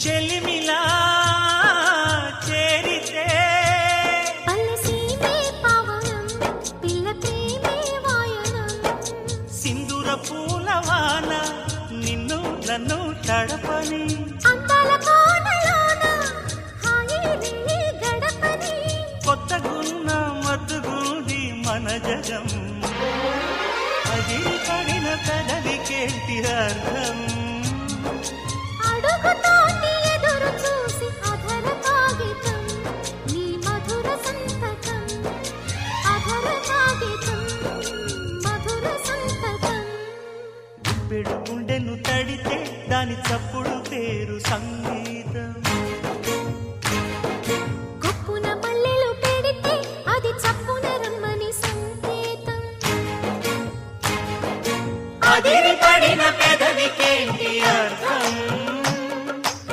చెలిమిలా చేరితే పల్లెసీమే పావనం పిల్ల ప్రేమే వాయనం సింధూర పూలవాన నిన్ను నన్ను తడపని అందాల కోనలోన హాయిని గడపని కొత్తగున్న మత్తుగుంది మన జగం అది పడిన పెదవికేంటి అర్థం అడుగుతోటి ఎదురు చూసి అధర కాగితం నీ మధుర సంతకం అధర కాగితం మధుర సంతకం గుప్పెడు గుండెను తడితే దాని చప్పుడు పేరు సంగీతం